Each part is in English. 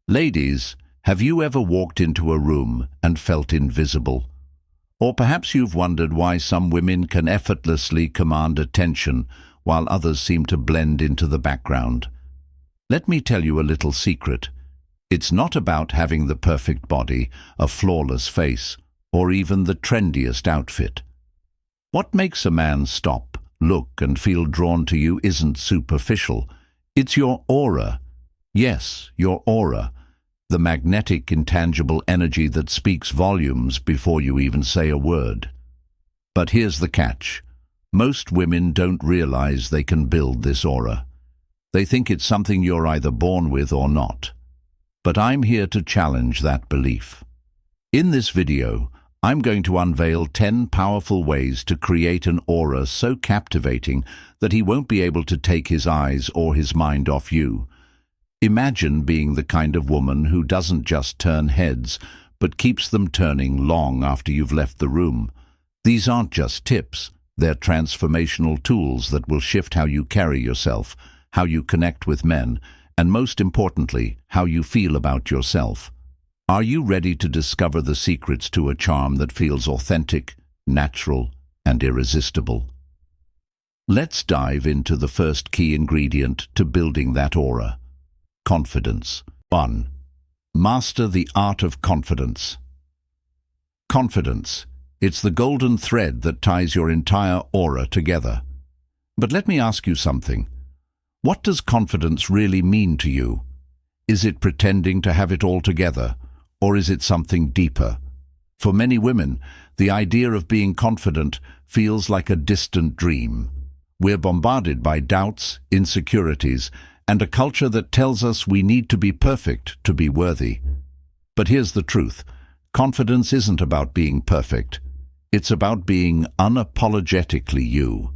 Ladies, have you ever walked into a room and felt invisible? Or perhaps you've wondered why some women can effortlessly command attention while others seem to blend into the background. Let me tell you a little secret. It's not about having the perfect body, a flawless face, or even the trendiest outfit. What makes a man stop, look, and feel drawn to you isn't superficial. It's your aura. Yes, your aura. The magnetic, intangible energy that speaks volumes before you even say a word. But here's the catch. Most women don't realize they can build this aura. They think it's something you're either born with or not. But I'm here to challenge that belief. In this video, I'm going to unveil 10 powerful ways to create an aura so captivating that he won't be able to take his eyes or his mind off you. Imagine being the kind of woman who doesn't just turn heads, but keeps them turning long after you've left the room. These aren't just tips, they're transformational tools that will shift how you carry yourself, how you connect with men, and most importantly, how you feel about yourself. Are you ready to discover the secrets to a charm that feels authentic, natural, and irresistible? Let's dive into the first key ingredient to building that aura. Confidence. 1. Master the art of confidence. Confidence. It's the golden thread that ties your entire aura together. But let me ask you something. What does confidence really mean to you? Is it pretending to have it all together, or is it something deeper? For many women, the idea of being confident feels like a distant dream. We're bombarded by doubts, insecurities, and a culture that tells us we need to be perfect to be worthy. But here's the truth. Confidence isn't about being perfect. It's about being unapologetically you.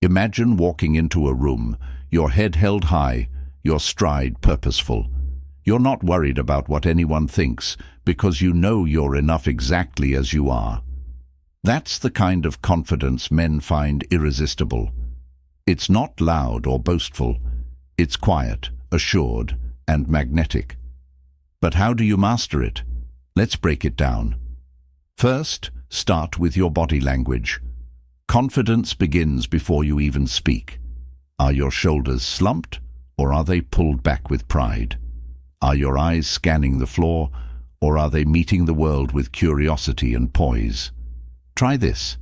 Imagine walking into a room, your head held high, your stride purposeful. You're not worried about what anyone thinks because you know you're enough exactly as you are. That's the kind of confidence men find irresistible. It's not loud or boastful. It's quiet, assured, and magnetic. But how do you master it? Let's break it down. First, start with your body language. Confidence begins before you even speak. Are your shoulders slumped, or are they pulled back with pride? Are your eyes scanning the floor, or are they meeting the world with curiosity and poise? Try this.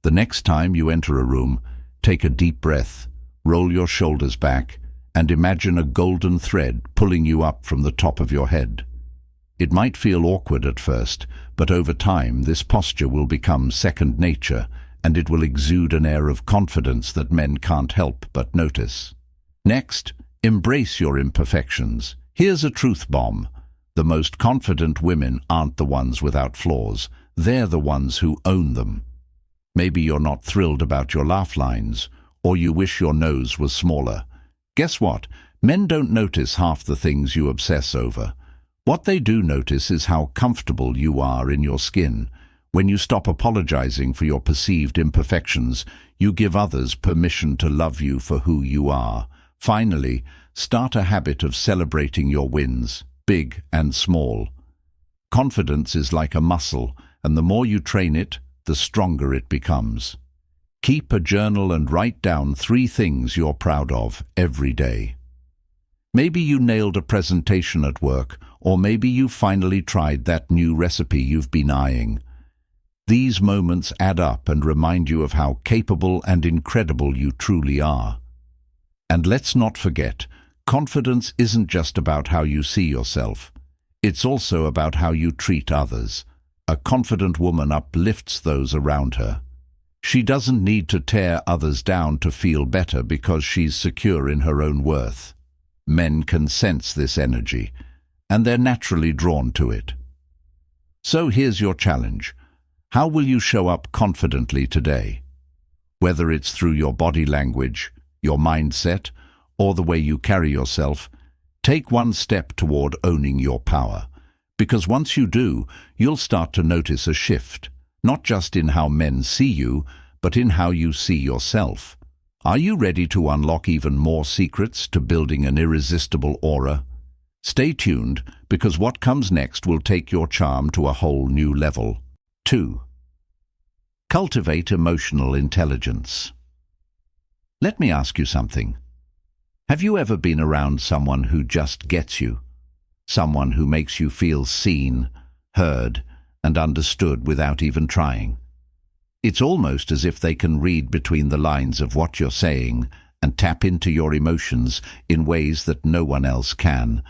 The next time you enter a room, take a deep breath, roll your shoulders back, and imagine a golden thread pulling you up from the top of your head. It might feel awkward at first, but over time this posture will become second nature, and it will exude an air of confidence that men can't help but notice. Next, embrace your imperfections. Here's a truth bomb. The most confident women aren't the ones without flaws. They're the ones who own them. Maybe you're not thrilled about your laugh lines, or you wish your nose was smaller. Guess what? Men don't notice half the things you obsess over. What they do notice is how comfortable you are in your skin. When you stop apologizing for your perceived imperfections, you give others permission to love you for who you are. Finally, start a habit of celebrating your wins, big and small. Confidence is like a muscle, and the more you train it, the stronger it becomes. Keep a journal and write down 3 things you're proud of every day. Maybe you nailed a presentation at work, or maybe you finally tried that new recipe you've been eyeing. These moments add up and remind you of how capable and incredible you truly are. And let's not forget, confidence isn't just about how you see yourself. It's also about how you treat others. A confident woman uplifts those around her. She doesn't need to tear others down to feel better because she's secure in her own worth. Men can sense this energy, and they're naturally drawn to it. So here's your challenge. How will you show up confidently today? Whether it's through your body language, your mindset, or the way you carry yourself, take one step toward owning your power. Because once you do, you'll start to notice a shift. Not just in how men see you, but in how you see yourself. Are you ready to unlock even more secrets to building an irresistible aura? Stay tuned, because what comes next will take your charm to a whole new level. 2. Cultivate emotional intelligence. Let me ask you something. Have you ever been around someone who just gets you? Someone who makes you feel seen, heard, and understood without even trying? It's almost as if they can read between the lines of what you're saying and tap into your emotions in ways that no one else can.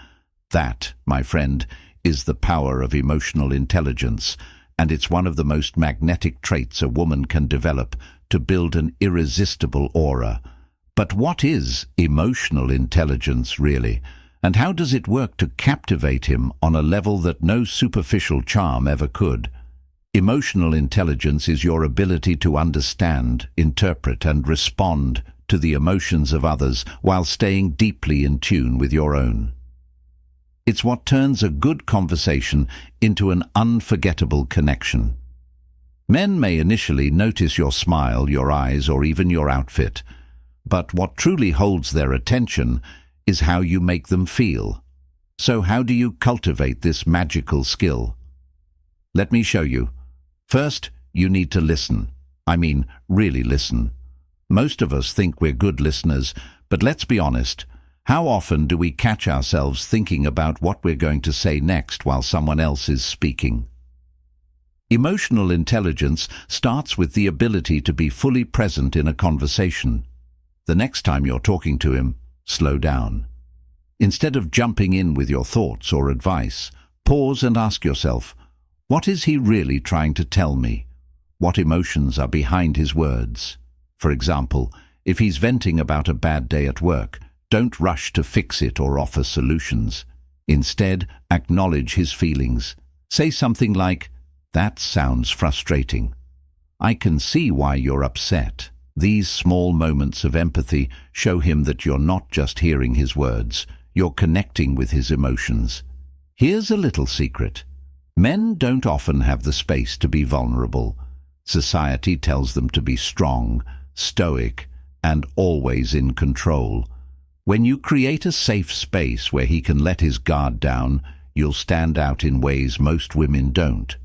That, my friend, is the power of emotional intelligence, and it's one of the most magnetic traits a woman can develop to build an irresistible aura. But what is emotional intelligence, really? And how does it work to captivate him on a level that no superficial charm ever could? Emotional intelligence is your ability to understand, interpret, and respond to the emotions of others while staying deeply in tune with your own. It's what turns a good conversation into an unforgettable connection. Men may initially notice your smile, your eyes, or even your outfit, but what truly holds their attention is how you make them feel. So how do you cultivate this magical skill? Let me show you. First, you need to listen. I mean, really listen. Most of us think we're good listeners, but let's be honest. How often do we catch ourselves thinking about what we're going to say next while someone else is speaking? Emotional intelligence starts with the ability to be fully present in a conversation. The next time you're talking to him, slow down. Instead of jumping in with your thoughts or advice, pause and ask yourself, what is he really trying to tell me? What emotions are behind his words? For example, if he's venting about a bad day at work, don't rush to fix it or offer solutions. Instead, acknowledge his feelings. Say something like, "That sounds frustrating. I can see why you're upset." These small moments of empathy show him that you're not just hearing his words, you're connecting with his emotions. Here's a little secret. Men don't often have the space to be vulnerable. Society tells them to be strong, stoic, and always in control. When you create a safe space where he can let his guard down, you'll stand out in ways most women don't.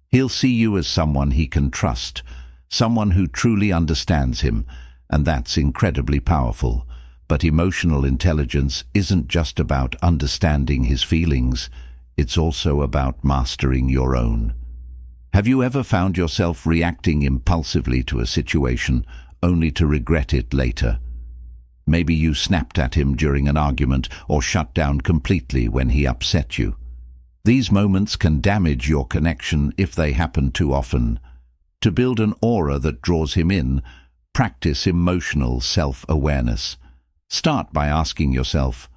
He'll see you as someone he can trust, someone who truly understands him, and that's incredibly powerful. But emotional intelligence isn't just about understanding his feelings, it's also about mastering your own. Have you ever found yourself reacting impulsively to a situation only to regret it later? Maybe you snapped at him during an argument or shut down completely when he upset you. These moments can damage your connection if they happen too often. To build an aura that draws him in, practice emotional self-awareness. Start by asking yourself,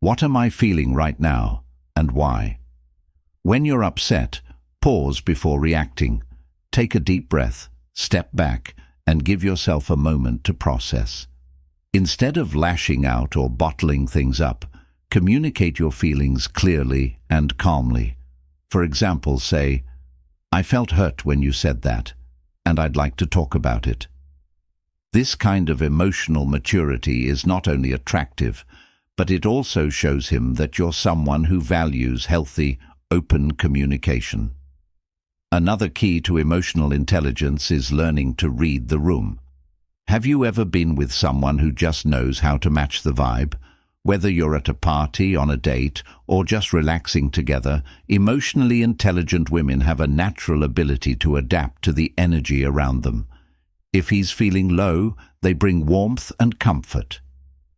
what am I feeling right now, and why? When you're upset, pause before reacting. Take a deep breath, step back, and give yourself a moment to process. Instead of lashing out or bottling things up, communicate your feelings clearly and calmly. For example, say, "I felt hurt when you said that, and I'd like to talk about it." This kind of emotional maturity is not only attractive, but it also shows him that you're someone who values healthy, open communication. Another key to emotional intelligence is learning to read the room. Have you ever been with someone who just knows how to match the vibe? Whether you're at a party, on a date, or just relaxing together, emotionally intelligent women have a natural ability to adapt to the energy around them. If he's feeling low, they bring warmth and comfort.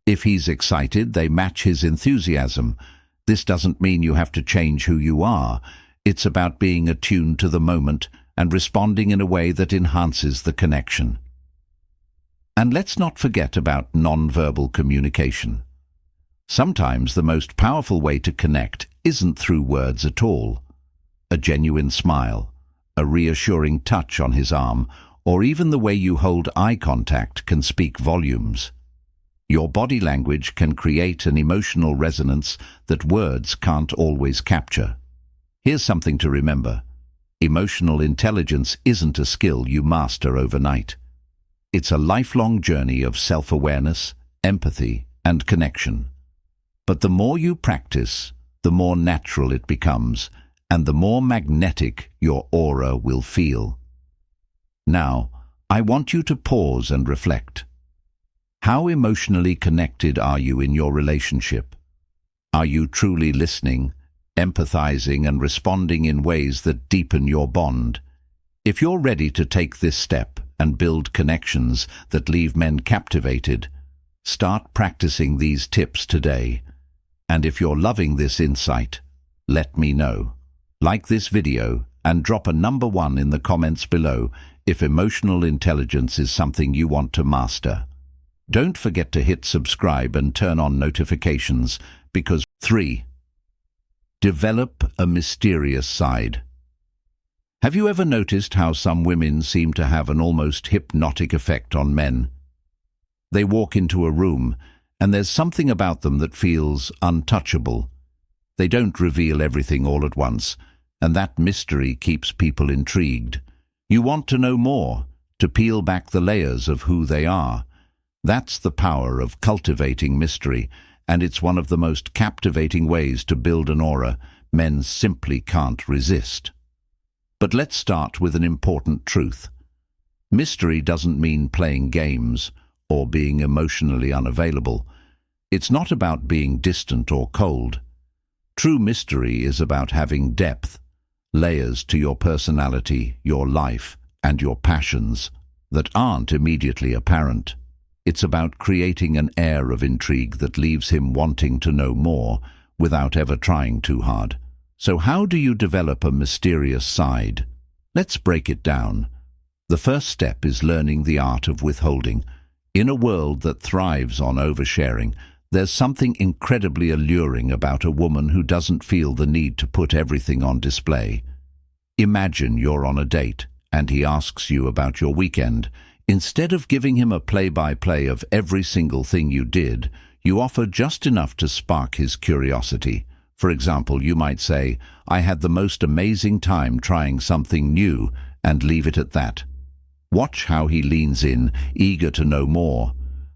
If he's excited, they match his enthusiasm. This doesn't mean you have to change who you are. It's about being attuned to the moment and responding in a way that enhances the connection. And let's not forget about non-verbal communication. Sometimes the most powerful way to connect isn't through words at all. A genuine smile, a reassuring touch on his arm, or even the way you hold eye contact can speak volumes. Your body language can create an emotional resonance that words can't always capture. Here's something to remember. Emotional intelligence isn't a skill you master overnight. It's a lifelong journey of self-awareness, empathy, and connection. But the more you practice, the more natural it becomes, and the more magnetic your aura will feel. Now, I want you to pause and reflect. How emotionally connected are you in your relationship? Are you truly listening, empathizing, and responding in ways that deepen your bond? If you're ready to take this step and build connections that leave men captivated, start practicing these tips today. And if you're loving this insight, let me know. Like this video and drop a number 1 in the comments below if emotional intelligence is something you want to master. Don't forget to hit subscribe and turn on notifications because 3. Develop a mysterious side. Have you ever noticed how some women seem to have an almost hypnotic effect on men? They walk into a room and there's something about them that feels untouchable. They don't reveal everything all at once, and that mystery keeps people intrigued. You want to know more, to peel back the layers of who they are. That's the power of cultivating mystery, and it's one of the most captivating ways to build an aura men simply can't resist. But let's start with an important truth. Mystery doesn't mean playing games or being emotionally unavailable. It's not about being distant or cold. True mystery is about having depth, layers to your personality, your life, and your passions that aren't immediately apparent. It's about creating an air of intrigue that leaves him wanting to know more without ever trying too hard. So how do you develop a mysterious side? Let's break it down. The first step is learning the art of withholding. In a world that thrives on oversharing, there's something incredibly alluring about a woman who doesn't feel the need to put everything on display. Imagine you're on a date and he asks you about your weekend. Instead of giving him a play-by-play of every single thing you did, you offer just enough to spark his curiosity. For example, you might say, "I had the most amazing time trying something new," and leave it at that. Watch how he leans in, eager to know more.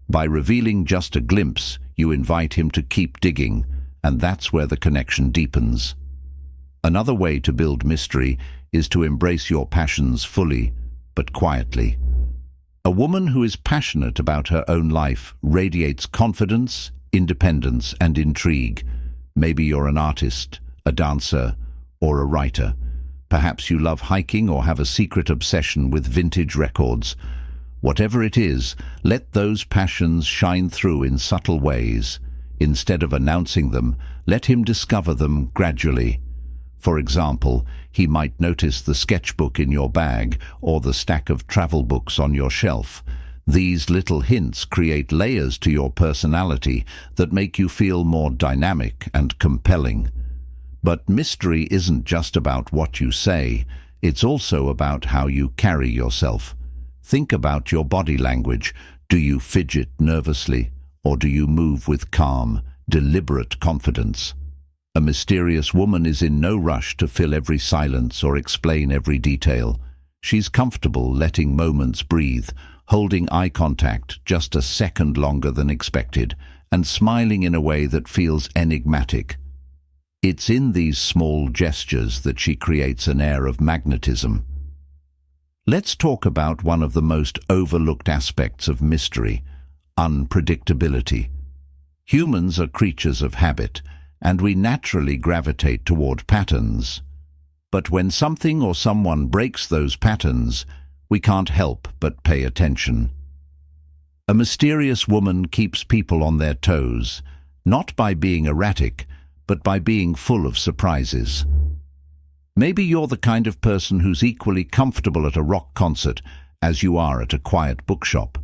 By revealing just a glimpse, you invite him to keep digging, and that's where the connection deepens. Another way to build mystery is to embrace your passions fully, but quietly. A woman who is passionate about her own life radiates confidence, independence, and intrigue. Maybe you're an artist, a dancer, or a writer. Perhaps you love hiking or have a secret obsession with vintage records. Whatever it is, let those passions shine through in subtle ways. Instead of announcing them, let him discover them gradually. For example, he might notice the sketchbook in your bag or the stack of travel books on your shelf. These little hints create layers to your personality that make you feel more dynamic and compelling. But mystery isn't just about what you say, it's also about how you carry yourself. Think about your body language. Do you fidget nervously, or do you move with calm, deliberate confidence? A mysterious woman is in no rush to fill every silence or explain every detail. She's comfortable letting moments breathe, holding eye contact just a second longer than expected, and smiling in a way that feels enigmatic. It's in these small gestures that she creates an air of magnetism. Let's talk about one of the most overlooked aspects of mystery: unpredictability. Humans are creatures of habit, and we naturally gravitate toward patterns. But when something or someone breaks those patterns, we can't help but pay attention. A mysterious woman keeps people on their toes, not by being erratic, but by being full of surprises. Maybe you're the kind of person who's equally comfortable at a rock concert as you are at a quiet bookshop.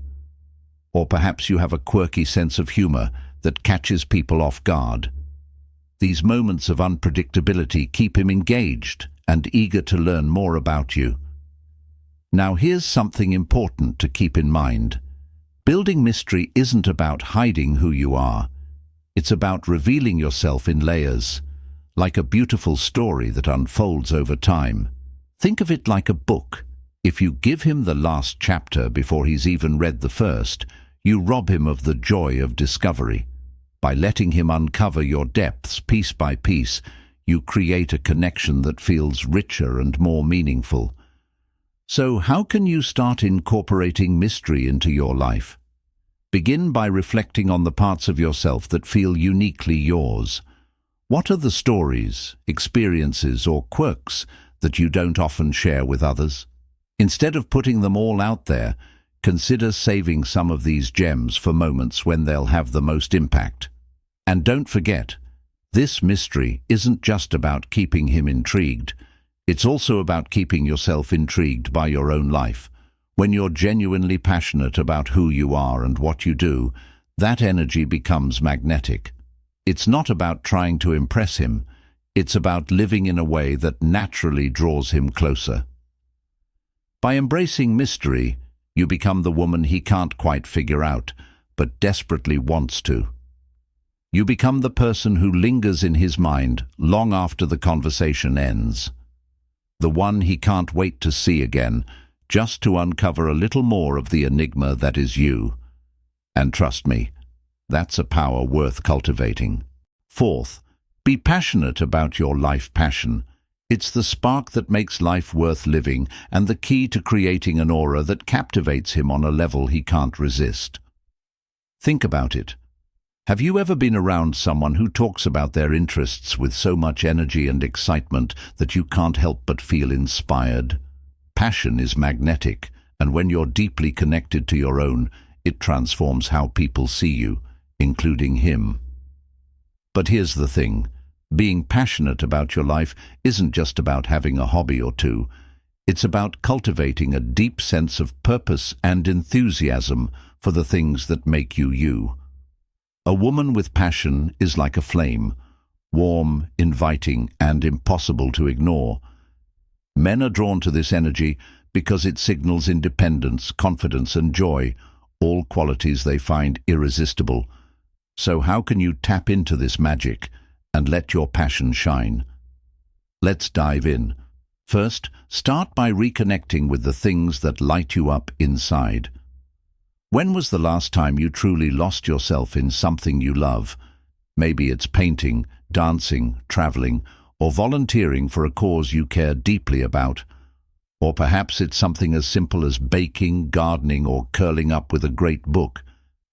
Or perhaps you have a quirky sense of humor that catches people off guard. These moments of unpredictability keep him engaged and eager to learn more about you. Now here's something important to keep in mind. Building mystery isn't about hiding who you are. It's about revealing yourself in layers, like a beautiful story that unfolds over time. Think of it like a book. If you give him the last chapter before he's even read the first, you rob him of the joy of discovery. By letting him uncover your depths piece by piece, you create a connection that feels richer and more meaningful. So how can you start incorporating mystery into your life? Begin by reflecting on the parts of yourself that feel uniquely yours. What are the stories, experiences, or quirks that you don't often share with others? Instead of putting them all out there, consider saving some of these gems for moments when they'll have the most impact. And don't forget, this mystery isn't just about keeping him intrigued. It's also about keeping yourself intrigued by your own life. When you're genuinely passionate about who you are and what you do, that energy becomes magnetic. It's not about trying to impress him. It's about living in a way that naturally draws him closer. By embracing mystery, you become the woman he can't quite figure out, but desperately wants to. You become the person who lingers in his mind long after the conversation ends. The one he can't wait to see again, just to uncover a little more of the enigma that is you. And trust me, that's a power worth cultivating. Fourth, be passionate about your life passion. It's the spark that makes life worth living and the key to creating an aura that captivates him on a level he can't resist. Think about it. Have you ever been around someone who talks about their interests with so much energy and excitement that you can't help but feel inspired? Passion is magnetic, and when you're deeply connected to your own, it transforms how people see you, including him. But here's the thing. Being passionate about your life isn't just about having a hobby or two. It's about cultivating a deep sense of purpose and enthusiasm for the things that make you you. A woman with passion is like a flame, warm, inviting, and impossible to ignore. Men are drawn to this energy because it signals independence, confidence, and joy, all qualities they find irresistible. So how can you tap into this magic and let your passion shine? Let's dive in. First, start by reconnecting with the things that light you up inside. When was the last time you truly lost yourself in something you love? Maybe it's painting, dancing, traveling, or volunteering for a cause you care deeply about. Or perhaps it's something as simple as baking, gardening, or curling up with a great book.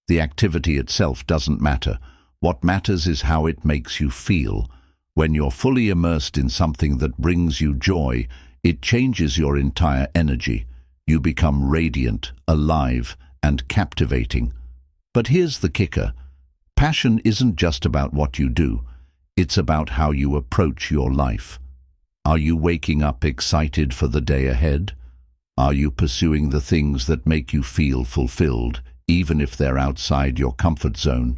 The activity itself doesn't matter. What matters is how it makes you feel. When you're fully immersed in something that brings you joy, it changes your entire energy. You become radiant, alive, and captivating. But here's the kicker. Passion isn't just about what you do. It's about how you approach your life. Are you waking up excited for the day ahead? Are you pursuing the things that make you feel fulfilled, even if they're outside your comfort zone?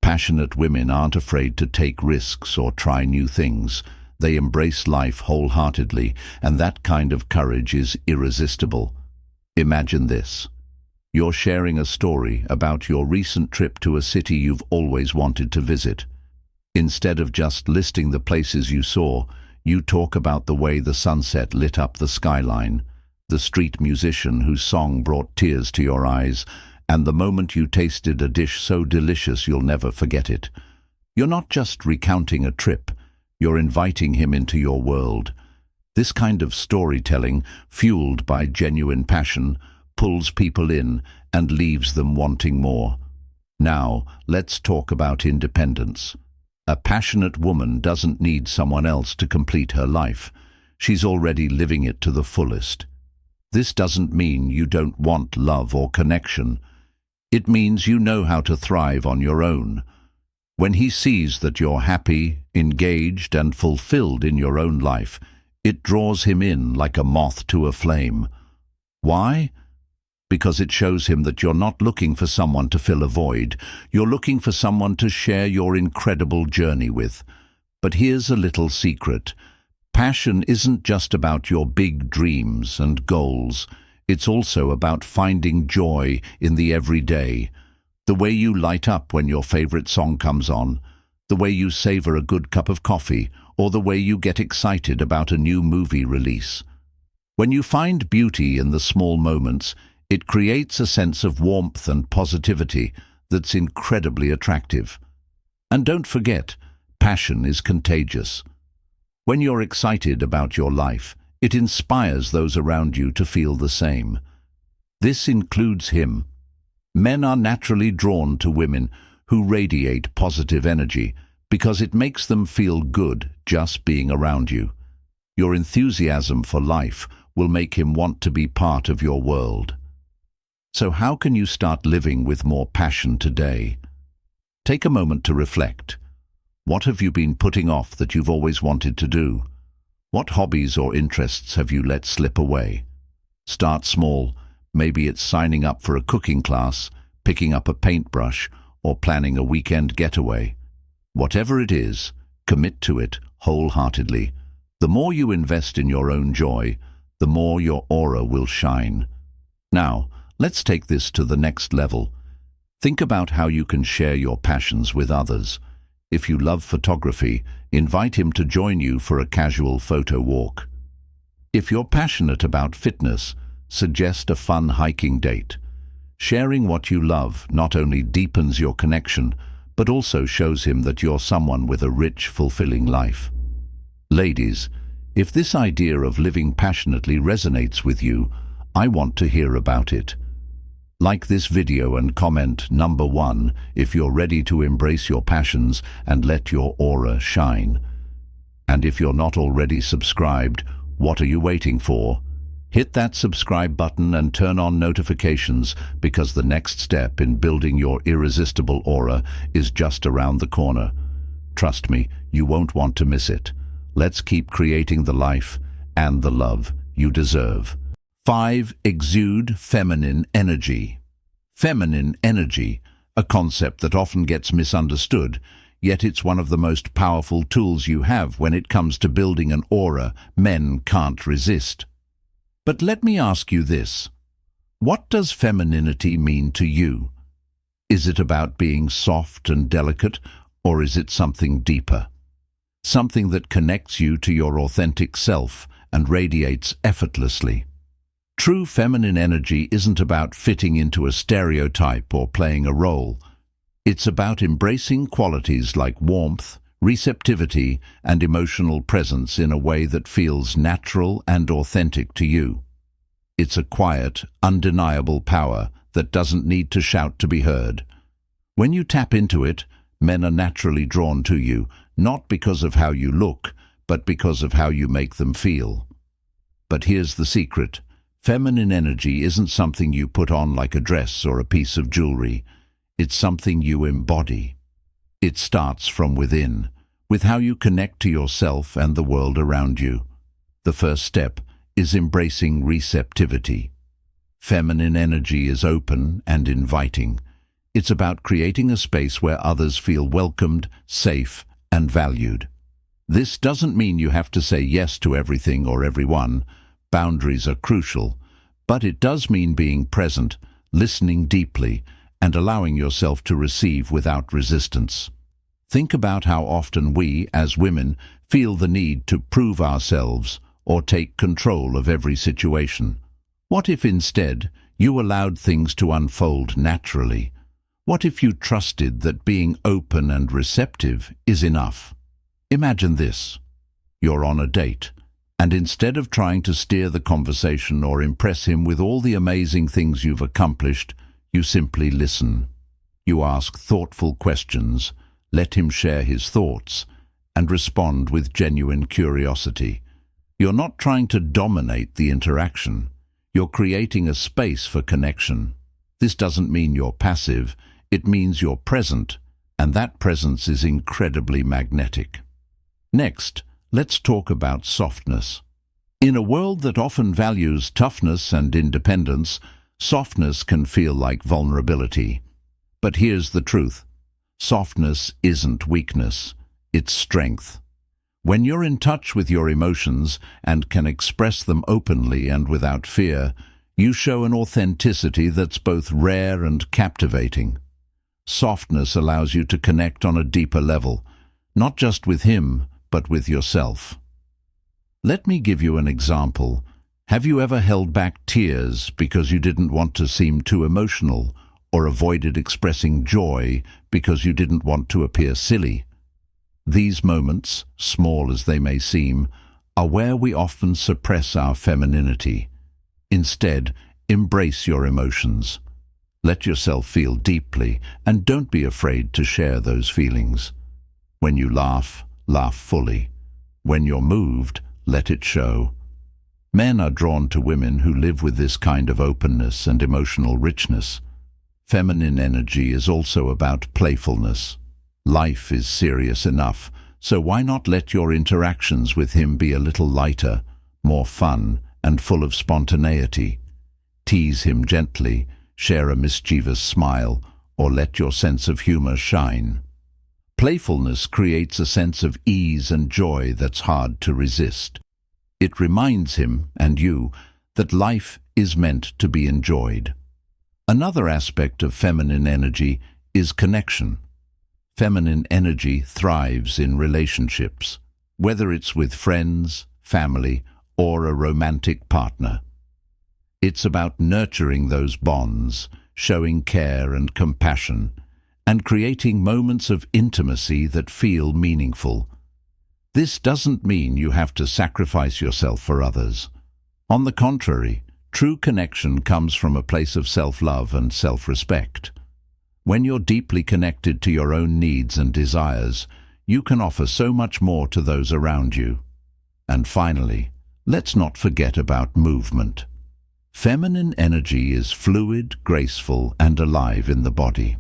Passionate women aren't afraid to take risks or try new things. They embrace life wholeheartedly, and that kind of courage is irresistible. Imagine this. You're sharing a story about your recent trip to a city you've always wanted to visit. Instead of just listing the places you saw, you talk about the way the sunset lit up the skyline, the street musician whose song brought tears to your eyes, and the moment you tasted a dish so delicious you'll never forget it. You're not just recounting a trip, you're inviting him into your world. This kind of storytelling, fueled by genuine passion, pulls people in and leaves them wanting more. Now, let's talk about independence. A passionate woman doesn't need someone else to complete her life. She's already living it to the fullest. This doesn't mean you don't want love or connection. It means you know how to thrive on your own. When he sees that you're happy, engaged, and fulfilled in your own life, it draws him in like a moth to a flame. Why? Because it shows him that you're not looking for someone to fill a void. You're looking for someone to share your incredible journey with. But here's a little secret. Passion isn't just about your big dreams and goals. It's also about finding joy in the everyday. The way you light up when your favorite song comes on, the way you savor a good cup of coffee, or the way you get excited about a new movie release. When you find beauty in the small moments, it creates a sense of warmth and positivity that's incredibly attractive. And don't forget, passion is contagious. When you're excited about your life, it inspires those around you to feel the same. This includes him. Men are naturally drawn to women who radiate positive energy because it makes them feel good just being around you. Your enthusiasm for life will make him want to be part of your world. So how can you start living with more passion today? Take a moment to reflect. What have you been putting off that you've always wanted to do? What hobbies or interests have you let slip away? Start small. Maybe it's signing up for a cooking class, picking up a paintbrush, or planning a weekend getaway. Whatever it is, commit to it wholeheartedly. The more you invest in your own joy, the more your aura will shine. Now, let's take this to the next level. Think about how you can share your passions with others. If you love photography, invite him to join you for a casual photo walk. If you're passionate about fitness, suggest a fun hiking date. Sharing what you love not only deepens your connection, but also shows him that you're someone with a rich, fulfilling life. Ladies, if this idea of living passionately resonates with you, I want to hear about it. Like this video and comment number 1 if you're ready to embrace your passions and let your aura shine. And if you're not already subscribed, what are you waiting for? Hit that subscribe button and turn on notifications, because the next step in building your irresistible aura is just around the corner. Trust me, you won't want to miss it. Let's keep creating the life and the love you deserve. 5. Exude feminine energy. Feminine energy, a concept that often gets misunderstood, yet it's one of the most powerful tools you have when it comes to building an aura men can't resist. But let me ask you this. What does femininity mean to you? Is it about being soft and delicate, or is it something deeper? Something that connects you to your authentic self and radiates effortlessly. True feminine energy isn't about fitting into a stereotype or playing a role. It's about embracing qualities like warmth, receptivity, and emotional presence in a way that feels natural and authentic to you. It's a quiet, undeniable power that doesn't need to shout to be heard. When you tap into it, men are naturally drawn to you, not because of how you look, but because of how you make them feel. But here's the secret. Feminine energy isn't something you put on like a dress or a piece of jewelry. It's something you embody. It starts from within, with how you connect to yourself and the world around you. The first step is embracing receptivity. Feminine energy is open and inviting. It's about creating a space where others feel welcomed, safe, and valued. This doesn't mean you have to say yes to everything or everyone. Boundaries are crucial, but it does mean being present, listening deeply, and allowing yourself to receive without resistance. Think about how often we, as women, feel the need to prove ourselves or take control of every situation. What if instead you allowed things to unfold naturally? What if you trusted that being open and receptive is enough? Imagine this. You're on a date, and instead of trying to steer the conversation or impress him with all the amazing things you've accomplished, you simply listen. You ask thoughtful questions, let him share his thoughts, and respond with genuine curiosity. You're not trying to dominate the interaction. You're creating a space for connection. This doesn't mean you're passive. It means you're present, and that presence is incredibly magnetic. Next, let's talk about softness. In a world that often values toughness and independence, softness can feel like vulnerability. But here's the truth. Softness isn't weakness, it's strength. When you're in touch with your emotions and can express them openly and without fear, you show an authenticity that's both rare and captivating. Softness allows you to connect on a deeper level, not just with him, but with yourself. Let me give you an example. Have you ever held back tears because you didn't want to seem too emotional, or avoided expressing joy because you didn't want to appear silly. These moments, small as they may seem, are where we often suppress our femininity. Instead, embrace your emotions. Let yourself feel deeply, and don't be afraid to share those feelings. When you laugh, laugh fully. When you're moved, let it show. Men are drawn to women who live with this kind of openness and emotional richness. Feminine energy is also about playfulness. Life is serious enough, so why not let your interactions with him be a little lighter, more fun, and full of spontaneity? Tease him gently, share a mischievous smile, or let your sense of humor shine. Playfulness creates a sense of ease and joy that's hard to resist. It reminds him, and you, that life is meant to be enjoyed. Another aspect of feminine energy is connection. Feminine energy thrives in relationships, whether it's with friends, family, or a romantic partner. It's about nurturing those bonds, showing care and compassion, and creating moments of intimacy that feel meaningful. This doesn't mean you have to sacrifice yourself for others. On the contrary, true connection comes from a place of self-love and self-respect. When you're deeply connected to your own needs and desires, you can offer so much more to those around you. And finally, let's not forget about movement. Feminine energy is fluid, graceful, and alive in the body.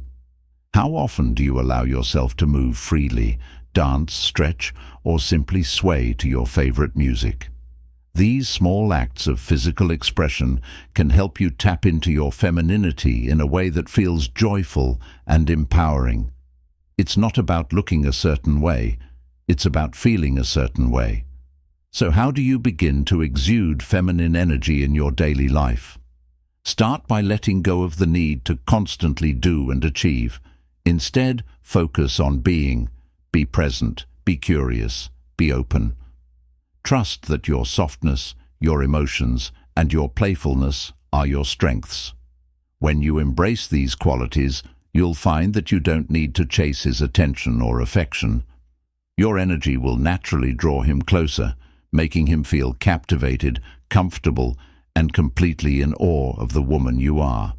How often do you allow yourself to move freely, dance, stretch, or simply sway to your favorite music? These small acts of physical expression can help you tap into your femininity in a way that feels joyful and empowering. It's not about looking a certain way, it's about feeling a certain way. So how do you begin to exude feminine energy in your daily life? Start by letting go of the need to constantly do and achieve. Instead, focus on being. Be present, be curious, be open. Trust that your softness, your emotions, and your playfulness are your strengths. When you embrace these qualities, you'll find that you don't need to chase his attention or affection. Your energy will naturally draw him closer, making him feel captivated, comfortable, and completely in awe of the woman you are.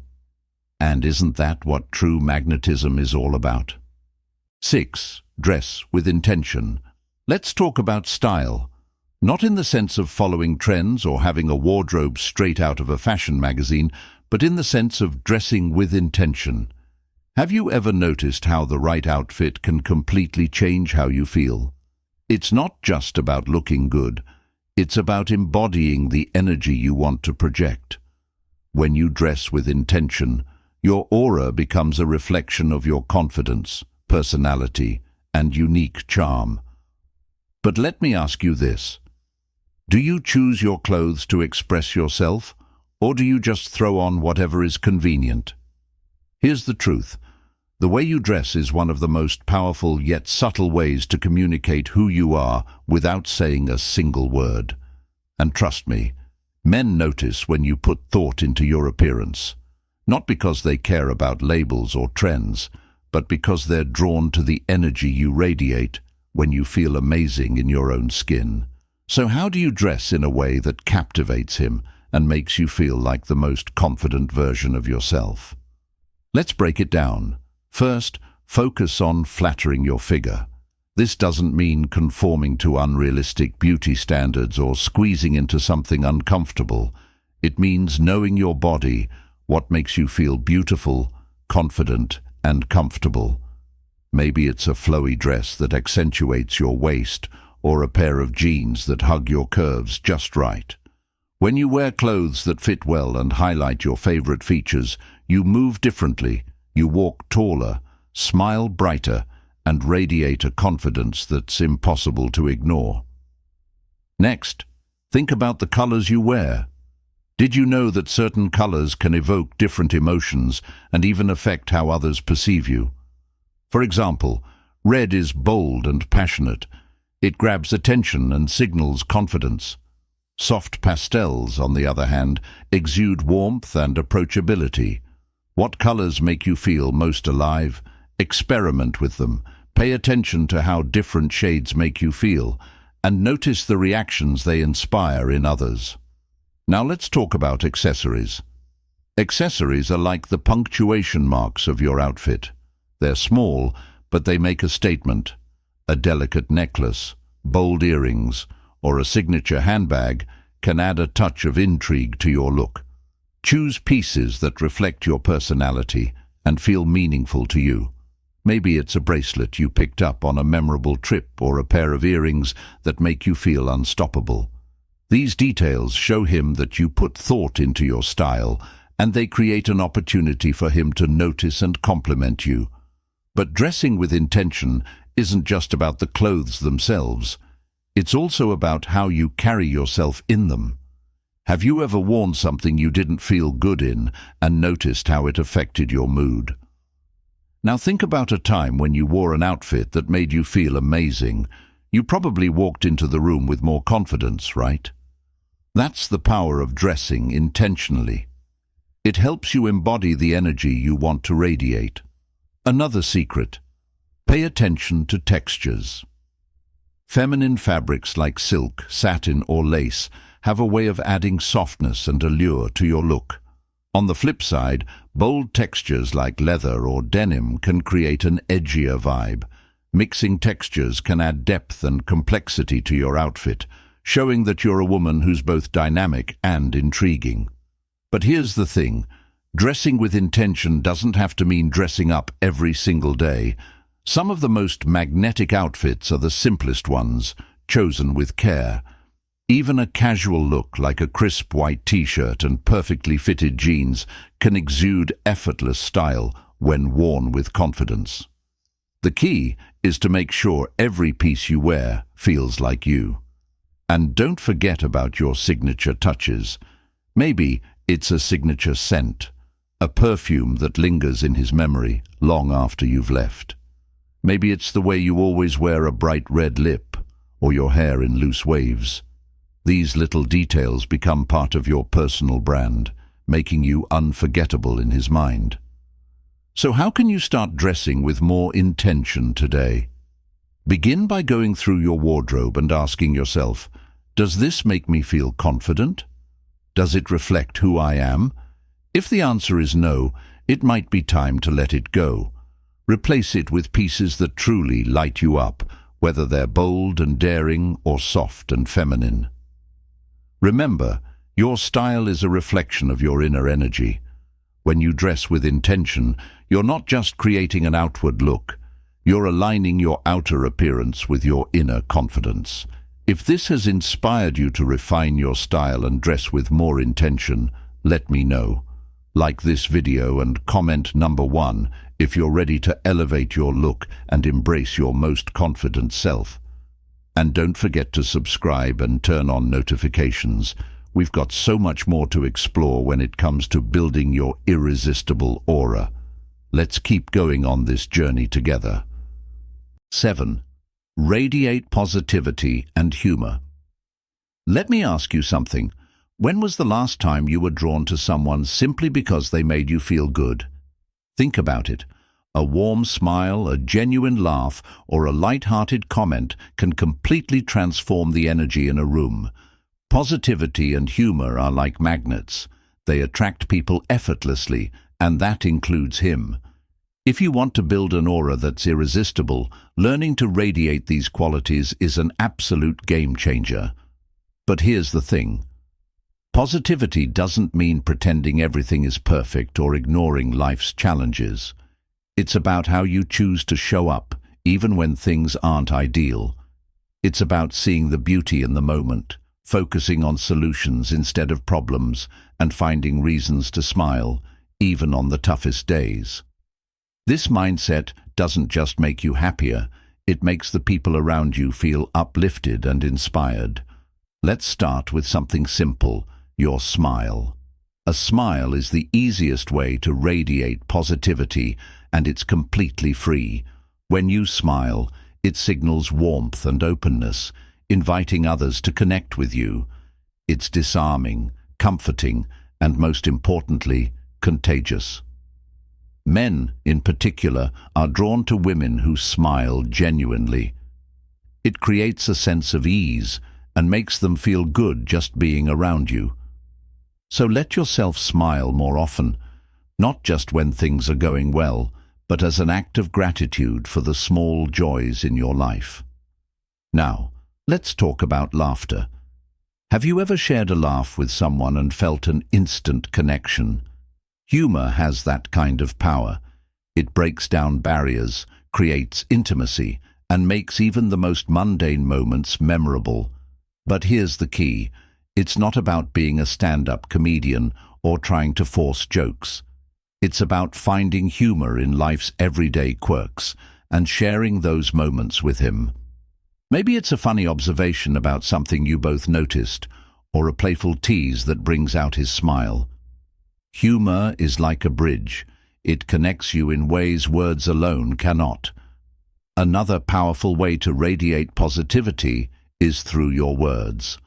And isn't that what true magnetism is all about? 6. Dress with intention. Let's talk about style. Not in the sense of following trends or having a wardrobe straight out of a fashion magazine, but in the sense of dressing with intention. Have you ever noticed how the right outfit can completely change how you feel? It's not just about looking good. It's about embodying the energy you want to project. When you dress with intention, your aura becomes a reflection of your confidence, personality, and unique charm. But let me ask you this. Do you choose your clothes to express yourself, or do you just throw on whatever is convenient? Here's the truth. The way you dress is one of the most powerful yet subtle ways to communicate who you are without saying a single word. And trust me, men notice when you put thought into your appearance. Not because they care about labels or trends, but because they're drawn to the energy you radiate when you feel amazing in your own skin. So how do you dress in a way that captivates him and makes you feel like the most confident version of yourself? Let's break it down. First, focus on flattering your figure. This doesn't mean conforming to unrealistic beauty standards or squeezing into something uncomfortable. It means knowing your body, what makes you feel beautiful, confident, and comfortable. Maybe it's a flowy dress that accentuates your waist, or a pair of jeans that hug your curves just right. When you wear clothes that fit well and highlight your favorite features, you move differently, you walk taller, smile brighter, and radiate a confidence that's impossible to ignore. Next, think about the colors you wear. Did you know that certain colors can evoke different emotions and even affect how others perceive you? For example, red is bold and passionate. It grabs attention and signals confidence. Soft pastels, on the other hand, exude warmth and approachability. What colors make you feel most alive, Experiment with them. Pay attention to how different shades make you feel, and notice the reactions they inspire in others. Now let's talk about accessories. Accessories are like the punctuation marks of your outfit. They're small, but they make a statement. A delicate necklace, bold earrings, or a signature handbag can add a touch of intrigue to your look. Choose pieces that reflect your personality and feel meaningful to you. Maybe it's a bracelet you picked up on a memorable trip or a pair of earrings that make you feel unstoppable. These details show him that you put thought into your style, and they create an opportunity for him to notice and compliment you. But dressing with intention isn't just about the clothes themselves. It's also about how you carry yourself in them. Have you ever worn something you didn't feel good in and noticed how it affected your mood? Now think about a time when you wore an outfit that made you feel amazing. You probably walked into the room with more confidence, right? That's the power of dressing intentionally. It helps you embody the energy you want to radiate. Another secret: pay attention to textures. Feminine fabrics like silk, satin, or lace have a way of adding softness and allure to your look. On the flip side, bold textures like leather or denim can create an edgier vibe. Mixing textures can add depth and complexity to your outfit, showing that you're a woman who's both dynamic and intriguing. But here's the thing: dressing with intention doesn't have to mean dressing up every single day. Some of the most magnetic outfits are the simplest ones, chosen with care. Even a casual look like a crisp white t-shirt and perfectly fitted jeans can exude effortless style when worn with confidence. The key is to make sure every piece you wear feels like you. And don't forget about your signature touches. Maybe it's a signature scent, a perfume that lingers in his memory long after you've left. Maybe it's the way you always wear a bright red lip or your hair in loose waves. These little details become part of your personal brand, making you unforgettable in his mind. So how can you start dressing with more intention today? Begin by going through your wardrobe and asking yourself, does this make me feel confident? Does it reflect who I am? If the answer is no, it might be time to let it go. Replace it with pieces that truly light you up, whether they're bold and daring or soft and feminine. Remember, your style is a reflection of your inner energy. When you dress with intention, you're not just creating an outward look, you're aligning your outer appearance with your inner confidence. If this has inspired you to refine your style and dress with more intention, let me know. Like this video and comment number 1 if you're ready to elevate your look and embrace your most confident self. And don't forget to subscribe and turn on notifications. We've got so much more to explore when it comes to building your irresistible aura. Let's keep going on this journey together. 7. Radiate positivity and humor. Let me ask you something. When was the last time you were drawn to someone simply because they made you feel good? Think about it. A warm smile, a genuine laugh, or a light-hearted comment can completely transform the energy in a room. Positivity and humor are like magnets. They attract people effortlessly, and that includes him. If you want to build an aura that's irresistible, learning to radiate these qualities is an absolute game-changer. But here's the thing. Positivity doesn't mean pretending everything is perfect or ignoring life's challenges. It's about how you choose to show up, even when things aren't ideal. It's about seeing the beauty in the moment, focusing on solutions instead of problems, and finding reasons to smile, even on the toughest days. This mindset doesn't just make you happier, it makes the people around you feel uplifted and inspired. Let's start with something simple: your smile. A smile is the easiest way to radiate positivity, and it's completely free. When you smile, it signals warmth and openness, inviting others to connect with you. It's disarming, comforting, and most importantly, contagious. Men, in particular, are drawn to women who smile genuinely. It creates a sense of ease and makes them feel good just being around you. So let yourself smile more often, not just when things are going well, but as an act of gratitude for the small joys in your life. Now, let's talk about laughter. Have you ever shared a laugh with someone and felt an instant connection? Humor has that kind of power. It breaks down barriers, creates intimacy, and makes even the most mundane moments memorable. But here's the key. It's not about being a stand-up comedian or trying to force jokes. It's about finding humor in life's everyday quirks and sharing those moments with him. Maybe it's a funny observation about something you both noticed, or a playful tease that brings out his smile. Humor is like a bridge. It connects you in ways words alone cannot. Another powerful way to radiate positivity is through your words.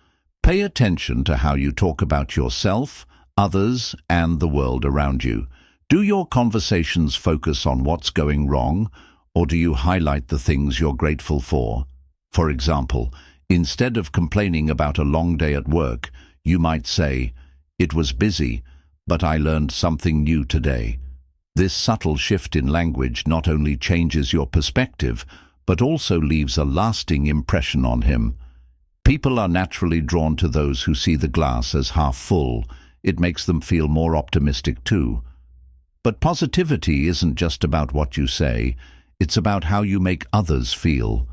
Pay attention to how you talk about yourself, others, and the world around you. Do your conversations focus on what's going wrong, or do you highlight the things you're grateful for? For example, instead of complaining about a long day at work, you might say, "It was busy, but I learned something new today." This subtle shift in language not only changes your perspective, but also leaves a lasting impression on him. People are naturally drawn to those who see the glass as half full. It makes them feel more optimistic too. But positivity isn't just about what you say, it's about how you make others feel.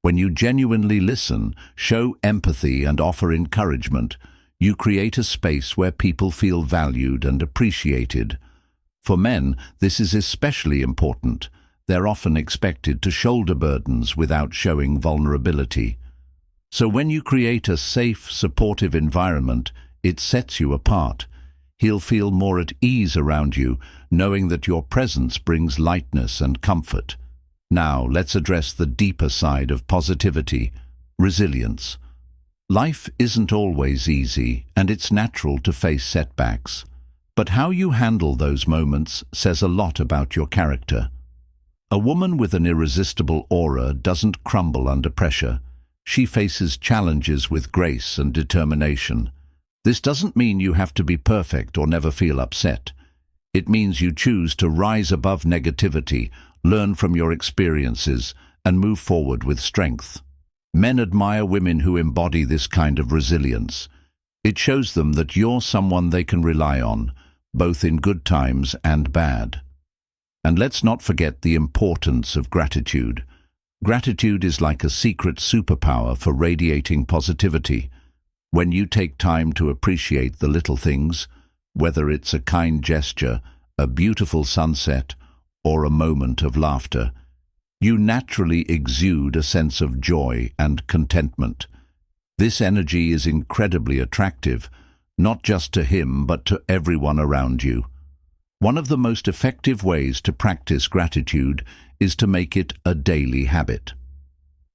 When you genuinely listen, show empathy and offer encouragement, you create a space where people feel valued and appreciated. For men, this is especially important. They're often expected to shoulder burdens without showing vulnerability. So when you create a safe, supportive environment, it sets you apart. He'll feel more at ease around you, knowing that your presence brings lightness and comfort. Now, let's address the deeper side of positivity, resilience. Life isn't always easy, and it's natural to face setbacks. But how you handle those moments says a lot about your character. A woman with an irresistible aura doesn't crumble under pressure. She faces challenges with grace and determination. This doesn't mean you have to be perfect or never feel upset. It means you choose to rise above negativity, learn from your experiences, and move forward with strength. Men admire women who embody this kind of resilience. It shows them that you're someone they can rely on, both in good times and bad. And let's not forget the importance of gratitude. Gratitude is like a secret superpower for radiating positivity. When you take time to appreciate the little things, whether it's a kind gesture, a beautiful sunset, or a moment of laughter, you naturally exude a sense of joy and contentment. This energy is incredibly attractive, not just to him but to everyone around you. One of the most effective ways to practice gratitude is to make it a daily habit.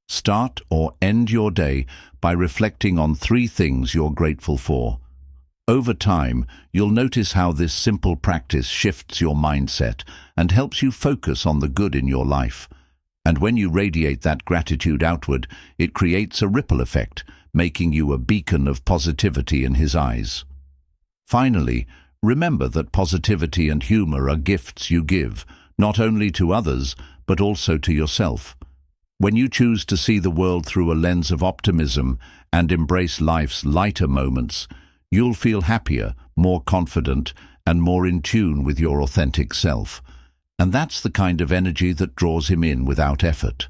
Start or end your day by reflecting on 3 things you're grateful for. Over time, you'll notice how this simple practice shifts your mindset and helps you focus on the good in your life. And when you radiate that gratitude outward, it creates a ripple effect, making you a beacon of positivity in his eyes. Finally, remember that positivity and humor are gifts you give, not only to others, but also to yourself. When you choose to see the world through a lens of optimism and embrace life's lighter moments, you'll feel happier, more confident, and more in tune with your authentic self. And that's the kind of energy that draws him in without effort.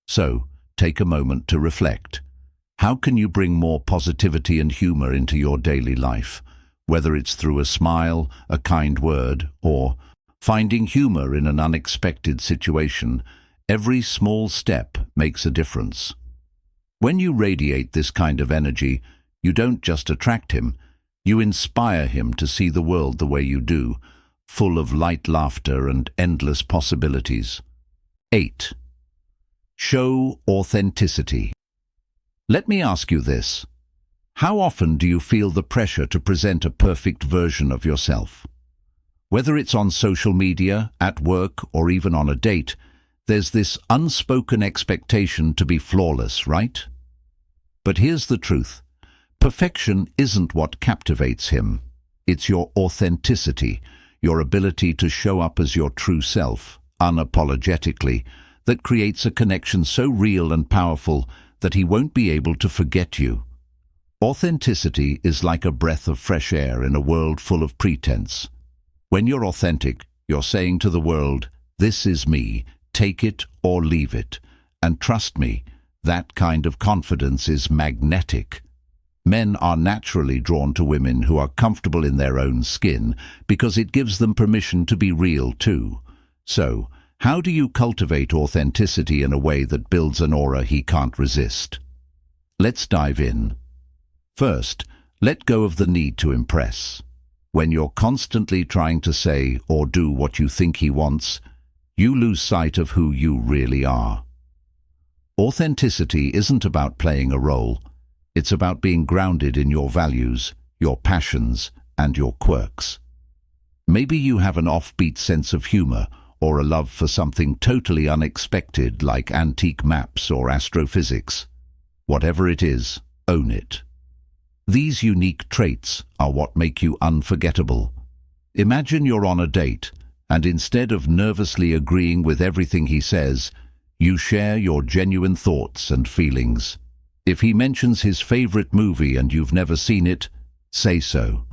So, take a moment to reflect. How can you bring more positivity and humor into your daily life? Whether it's through a smile, a kind word, or finding humor in an unexpected situation, every small step makes a difference. When you radiate this kind of energy, you don't just attract him, you inspire him to see the world the way you do, full of light laughter and endless possibilities. 8. Show authenticity. Let me ask you this. How often do you feel the pressure to present a perfect version of yourself? Whether it's on social media, at work, or even on a date, there's this unspoken expectation to be flawless, right? But here's the truth. Perfection isn't what captivates him. It's your authenticity, your ability to show up as your true self, unapologetically, that creates a connection so real and powerful that he won't be able to forget you. Authenticity is like a breath of fresh air in a world full of pretense. When you're authentic, you're saying to the world, "This is me, take it or leave it." And trust me, that kind of confidence is magnetic. Men are naturally drawn to women who are comfortable in their own skin because it gives them permission to be real too. So, how do you cultivate authenticity in a way that builds an aura he can't resist? Let's dive in. First, let go of the need to impress. When you're constantly trying to say or do what you think he wants, you lose sight of who you really are. Authenticity isn't about playing a role. It's about being grounded in your values, your passions, and your quirks. Maybe you have an offbeat sense of humor or a love for something totally unexpected like antique maps or astrophysics. Whatever it is, own it. These unique traits are what make you unforgettable. Imagine you're on a date, and instead of nervously agreeing with everything he says, you share your genuine thoughts and feelings. If he mentions his favorite movie and you've never seen it, say so.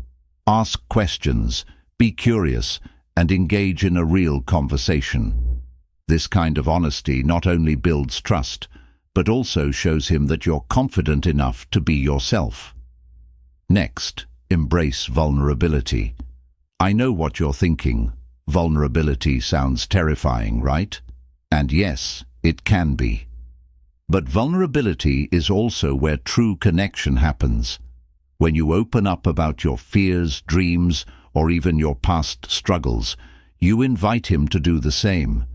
Ask questions, be curious, and engage in a real conversation. This kind of honesty not only builds trust, but also shows him that you're confident enough to be yourself. Next, embrace vulnerability. I know what you're thinking. Vulnerability sounds terrifying, right? And yes, it can be. But vulnerability is also where true connection happens. When you open up about your fears, dreams, or even your past struggles, you invite him to do the same.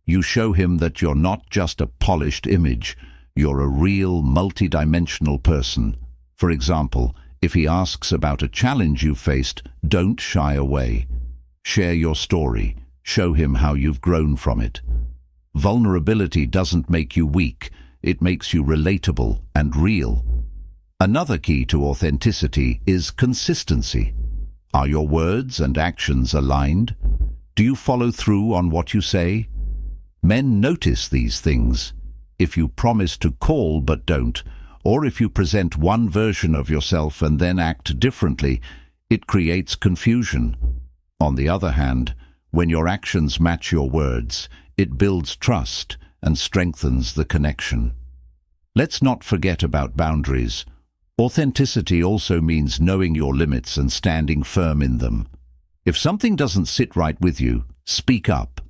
You show him that you're not just a polished image, you're a real, multidimensional person. For example, if he asks about a challenge you've faced, don't shy away. Share your story. Show him how you've grown from it. Vulnerability doesn't make you weak. It makes you relatable and real. Another key to authenticity is consistency. Are your words and actions aligned? Do you follow through on what you say? Men notice these things. If you promise to call but don't, or if you present one version of yourself and then act differently, it creates confusion. On the other hand, when your actions match your words, it builds trust and strengthens the connection. Let's not forget about boundaries. Authenticity also means knowing your limits and standing firm in them. If something doesn't sit right with you, speak up.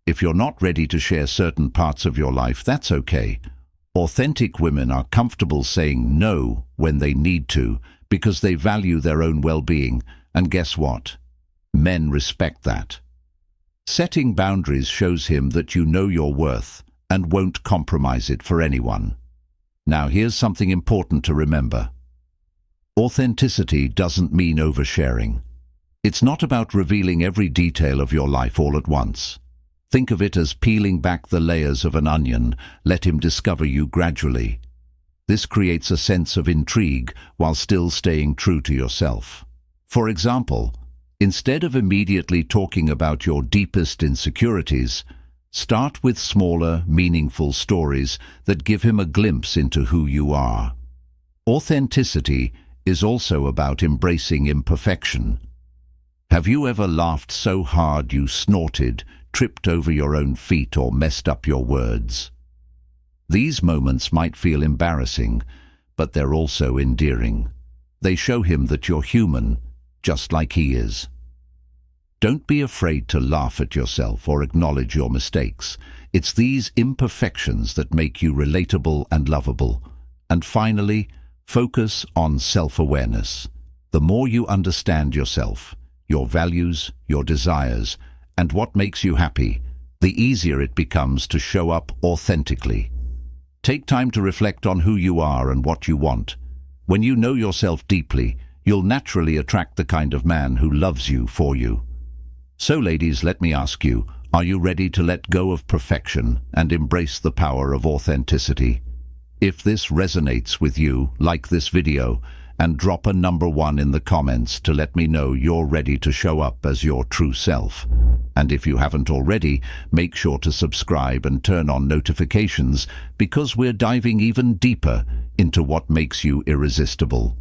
If you're not ready to share certain parts of your life, that's okay. Authentic women are comfortable saying no when they need to because they value their own well-being, and guess what? Men respect that. Setting boundaries shows him that you know your worth and won't compromise it for anyone. Now here's something important to remember. Authenticity doesn't mean oversharing. It's not about revealing every detail of your life all at once. Think of it as peeling back the layers of an onion. Let him discover you gradually. This creates a sense of intrigue while still staying true to yourself. For example, instead of immediately talking about your deepest insecurities, start with smaller, meaningful stories that give him a glimpse into who you are. Authenticity is also about embracing imperfection. Have you ever laughed so hard you snorted, tripped over your own feet, or messed up your words? These moments might feel embarrassing, but they're also endearing. They show him that you're human, just like he is. Don't be afraid to laugh at yourself or acknowledge your mistakes. It's these imperfections that make you relatable and lovable. And finally, focus on self-awareness. The more you understand yourself, your values, your desires, and what makes you happy, the easier it becomes to show up authentically. Take time to reflect on who you are and what you want. When you know yourself deeply, you'll naturally attract the kind of man who loves you for you. So ladies, let me ask you, are you ready to let go of perfection and embrace the power of authenticity? If this resonates with you, like this video and drop a number 1 in the comments to let me know you're ready to show up as your true self. And if you haven't already, make sure to subscribe and turn on notifications because we're diving even deeper into what makes you irresistible.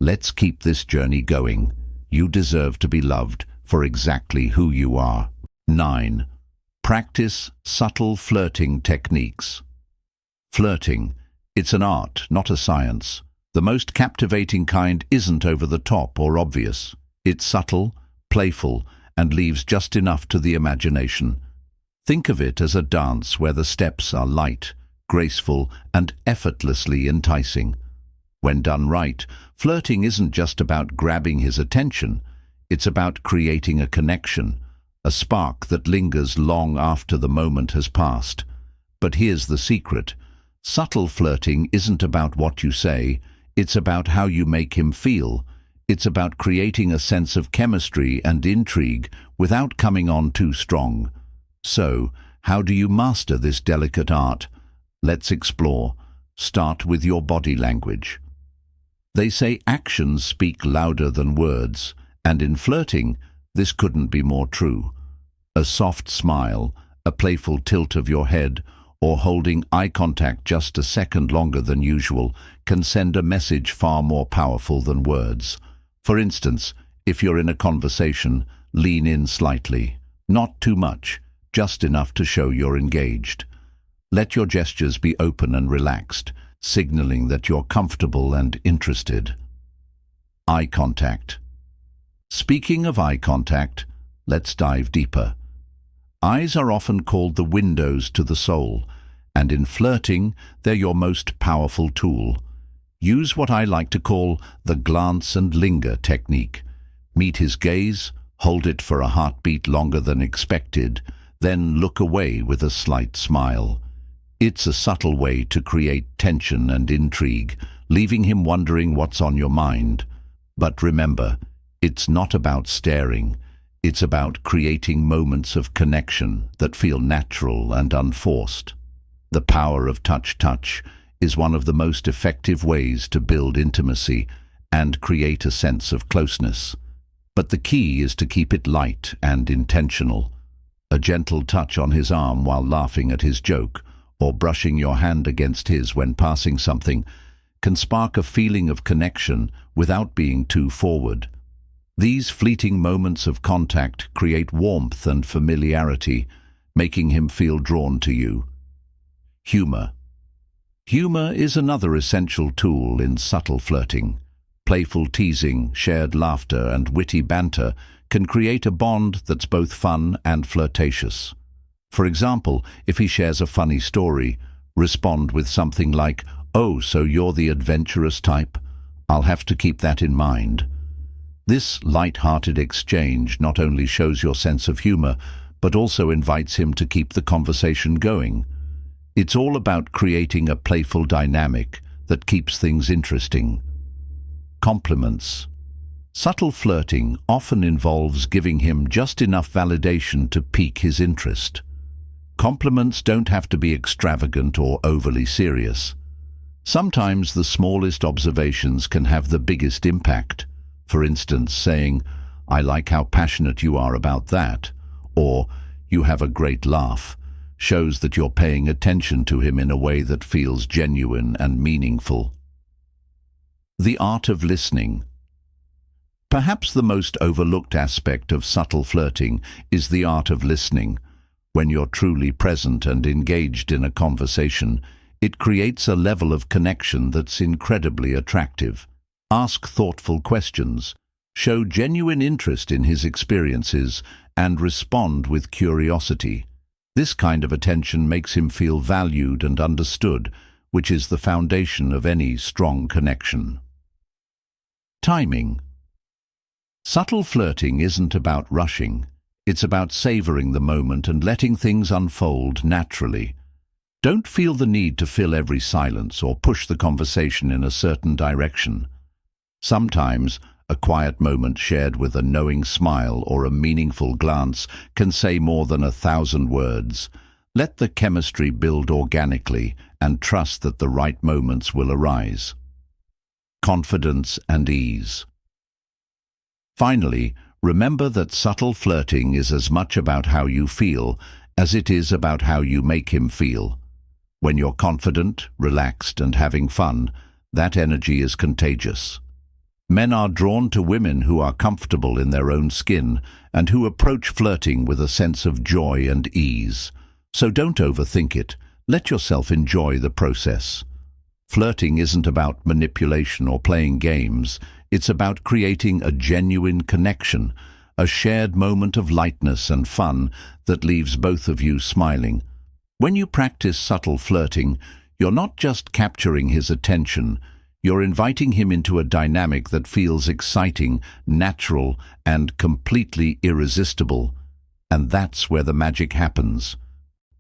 Let's keep this journey going. You deserve to be loved for exactly who you are. 9. Practice subtle flirting techniques. Flirting. It's an art, not a science. The most captivating kind isn't over the top or obvious. It's subtle, playful, and leaves just enough to the imagination. Think of it as a dance where the steps are light, graceful, and effortlessly enticing. When done right, flirting isn't just about grabbing his attention. It's about creating a connection, a spark that lingers long after the moment has passed. But here's the secret. Subtle flirting isn't about what you say, it's about how you make him feel. It's about creating a sense of chemistry and intrigue without coming on too strong. So, how do you master this delicate art? Let's explore. Start with your body language. They say actions speak louder than words, and in flirting, this couldn't be more true. A soft smile, a playful tilt of your head, or holding eye contact just a second longer than usual can send a message far more powerful than words. For instance, if you're in a conversation, lean in slightly. Not too much, just enough to show you're engaged. Let your gestures be open and relaxed, signaling that you're comfortable and interested. Eye contact. Speaking of eye contact, let's dive deeper. Eyes are often called the windows to the soul, and in flirting, they're your most powerful tool. Use what I like to call the glance and linger technique. Meet his gaze, hold it for a heartbeat longer than expected, then look away with a slight smile. It's a subtle way to create tension and intrigue, leaving him wondering what's on your mind. But remember, it's not about staring. It's about creating moments of connection that feel natural and unforced. The power of touch is one of the most effective ways to build intimacy and create a sense of closeness. But the key is to keep it light and intentional. A gentle touch on his arm while laughing at his joke, or brushing your hand against his when passing something, can spark a feeling of connection without being too forward. These fleeting moments of contact create warmth and familiarity, making him feel drawn to you. Humor. Humor is another essential tool in subtle flirting. Playful teasing, shared laughter, and witty banter can create a bond that's both fun and flirtatious. For example, if he shares a funny story, respond with something like, "Oh, so you're the adventurous type? I'll have to keep that in mind." This light-hearted exchange not only shows your sense of humor, but also invites him to keep the conversation going. It's all about creating a playful dynamic that keeps things interesting. Compliments. Subtle flirting often involves giving him just enough validation to pique his interest. Compliments don't have to be extravagant or overly serious. Sometimes the smallest observations can have the biggest impact. For instance, saying, "I like how passionate you are about that," or "You have a great laugh," shows that you're paying attention to him in a way that feels genuine and meaningful. The art of listening. Perhaps the most overlooked aspect of subtle flirting is the art of listening. When you're truly present and engaged in a conversation, it creates a level of connection that's incredibly attractive. Ask thoughtful questions, show genuine interest in his experiences, and respond with curiosity. This kind of attention makes him feel valued and understood, which is the foundation of any strong connection. Timing. Subtle flirting isn't about rushing. It's about savoring the moment and letting things unfold naturally. Don't feel the need to fill every silence or push the conversation in a certain direction. Sometimes, A quiet moment shared with a knowing smile or a meaningful glance can say more than 1,000 words. Let the chemistry build organically and trust that the right moments will arise. Confidence and ease. Finally, remember that subtle flirting is as much about how you feel as it is about how you make him feel. When you're confident, relaxed, and having fun, that energy is contagious. Men are drawn to women who are comfortable in their own skin and who approach flirting with a sense of joy and ease. So don't overthink it. Let yourself enjoy the process. Flirting isn't about manipulation or playing games. It's about creating a genuine connection, a shared moment of lightness and fun that leaves both of you smiling. When you practice subtle flirting, you're not just capturing his attention, you're inviting him into a dynamic that feels exciting, natural, and completely irresistible. And that's where the magic happens.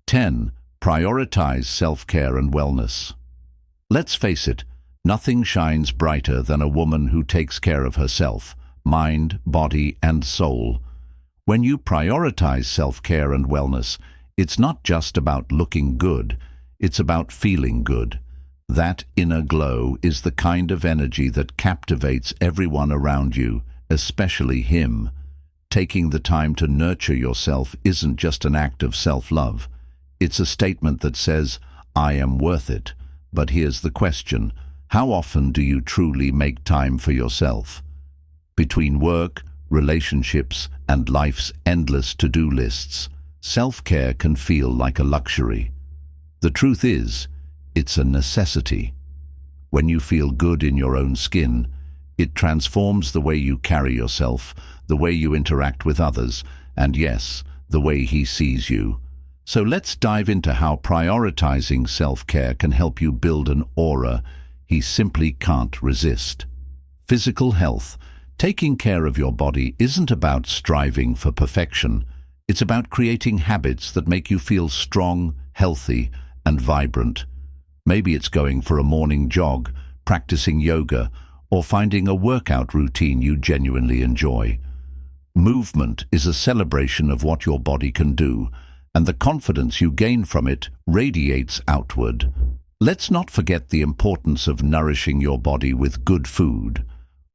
10. Prioritize self-care and wellness. Let's face it, nothing shines brighter than a woman who takes care of herself, mind, body, and soul. When you prioritize self-care and wellness, it's not just about looking good, it's about feeling good. That inner glow is the kind of energy that captivates everyone around you, especially him. Taking the time to nurture yourself isn't just an act of self-love. It's a statement that says, I am worth it. But here's the question, how often do you truly make time for yourself? Between work, relationships, and life's endless to-do lists, self-care can feel like a luxury. The truth is, it's a necessity. When you feel good in your own skin, it transforms the way you carry yourself, the way you interact with others, and yes, the way he sees you. So let's dive into how prioritizing self-care can help you build an aura he simply can't resist. Physical health. Taking care of your body isn't about striving for perfection. It's about creating habits that make you feel strong, healthy, and vibrant. Maybe it's going for a morning jog, practicing yoga, or finding a workout routine you genuinely enjoy. Movement is a celebration of what your body can do, and the confidence you gain from it radiates outward. Let's not forget the importance of nourishing your body with good food.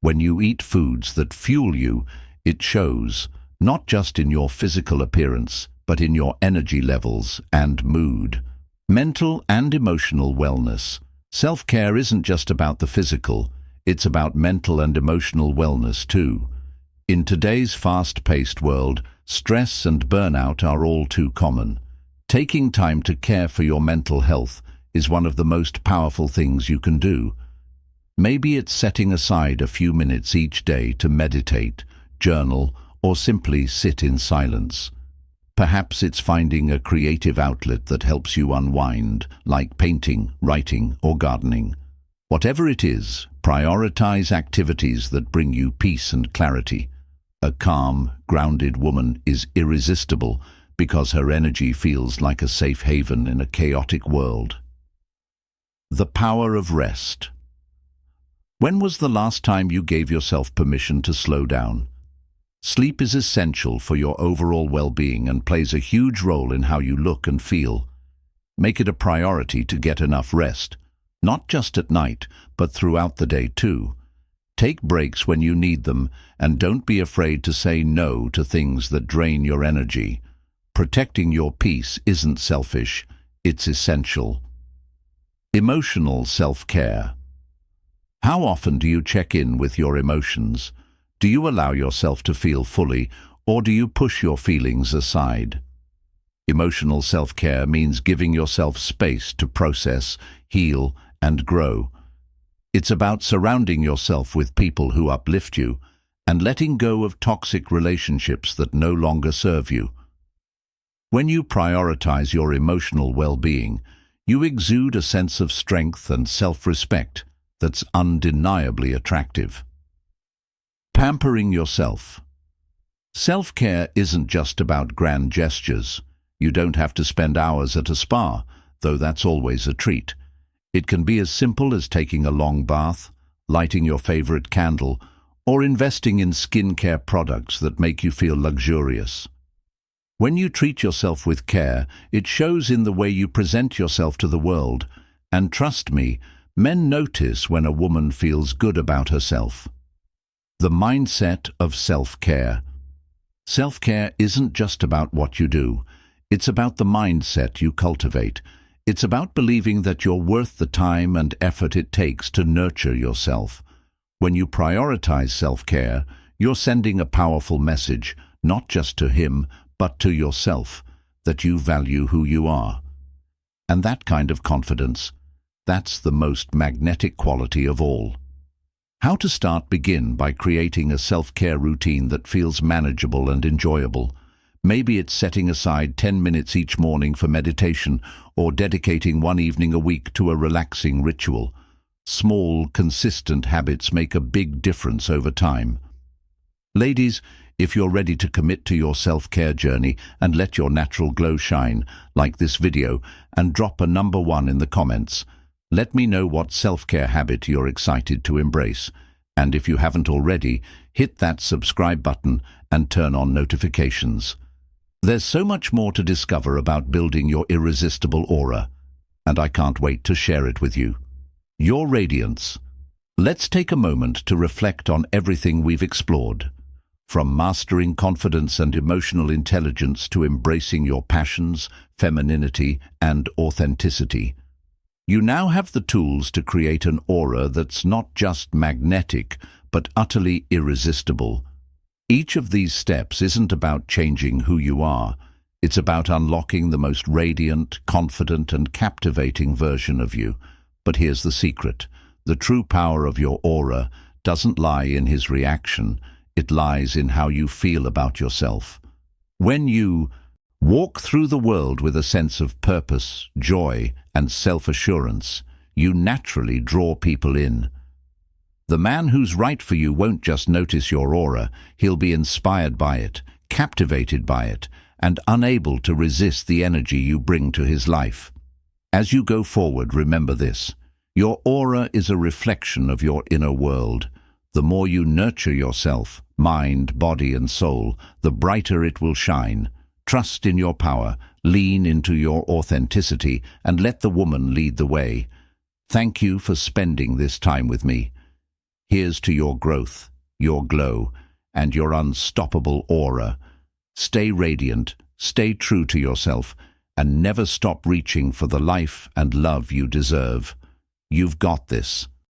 When you eat foods that fuel you, it shows, not just in your physical appearance, but in your energy levels and mood. Mental and emotional wellness. Self-care isn't just about the physical, it's about mental and emotional wellness too. In today's fast-paced world, stress and burnout are all too common. Taking time to care for your mental health is one of the most powerful things you can do. Maybe it's setting aside a few minutes each day to meditate, journal, or simply sit in silence. Perhaps it's finding a creative outlet that helps you unwind, like painting, writing, or gardening. Whatever it is, prioritize activities that bring you peace and clarity. A calm, grounded woman is irresistible because her energy feels like a safe haven in a chaotic world. The power of rest. When was the last time you gave yourself permission to slow down? Sleep is essential for your overall well-being and plays a huge role in how you look and feel. Make it a priority to get enough rest, not just at night, but throughout the day too. Take breaks when you need them, and don't be afraid to say no to things that drain your energy. Protecting your peace isn't selfish, it's essential. Emotional self-care. How often do you check in with your emotions? Do you allow yourself to feel fully, or do you push your feelings aside? Emotional self-care means giving yourself space to process, heal, and grow. It's about surrounding yourself with people who uplift you and letting go of toxic relationships that no longer serve you. When you prioritize your emotional well-being, you exude a sense of strength and self-respect that's undeniably attractive. Pampering yourself. Self-care isn't just about grand gestures. You don't have to spend hours at a spa, though that's always a treat. It can be as simple as taking a long bath, lighting your favorite candle, or investing in skincare products that make you feel luxurious. When you treat yourself with care, it shows in the way you present yourself to the world, and trust me, men notice when a woman feels good about herself. The mindset of self-care. Self-care isn't just about what you do. It's about the mindset you cultivate. It's about believing that you're worth the time and effort it takes to nurture yourself. When you prioritize self-care, you're sending a powerful message, not just to him, but to yourself, that you value who you are. And that kind of confidence, that's the most magnetic quality of all. How to start? Begin by creating a self-care routine that feels manageable and enjoyable. Maybe it's setting aside 10 minutes each morning for meditation or dedicating one evening a week to a relaxing ritual. Small, consistent habits make a big difference over time. Ladies, if you're ready to commit to your self-care journey and let your natural glow shine, like this video and drop a number 1 in the comments. Let me know what self-care habit you're excited to embrace. And if you haven't already, hit that subscribe button and turn on notifications. There's so much more to discover about building your irresistible aura, and I can't wait to share it with you. Your radiance. Let's take a moment to reflect on everything we've explored. From mastering confidence and emotional intelligence to embracing your passions, femininity, and authenticity. You now have the tools to create an aura that's not just magnetic, but utterly irresistible. Each of these steps isn't about changing who you are. It's about unlocking the most radiant, confident, and captivating version of you. But here's the secret. The true power of your aura doesn't lie in his reaction. It lies in how you feel about yourself. When you walk through the world with a sense of purpose, joy, and self-assurance, you naturally draw people in. The man who's right for you won't just notice your aura, he'll be inspired by it, captivated by it, and unable to resist the energy you bring to his life. As you go forward, remember this. Your aura is a reflection of your inner world. The more you nurture yourself, mind, body, and soul, the brighter it will shine. Trust in your power, lean into your authenticity, and let the woman lead the way. Thank you for spending this time with me. Here's to your growth, your glow, and your unstoppable aura. Stay radiant, stay true to yourself, and never stop reaching for the life and love you deserve. You've got this.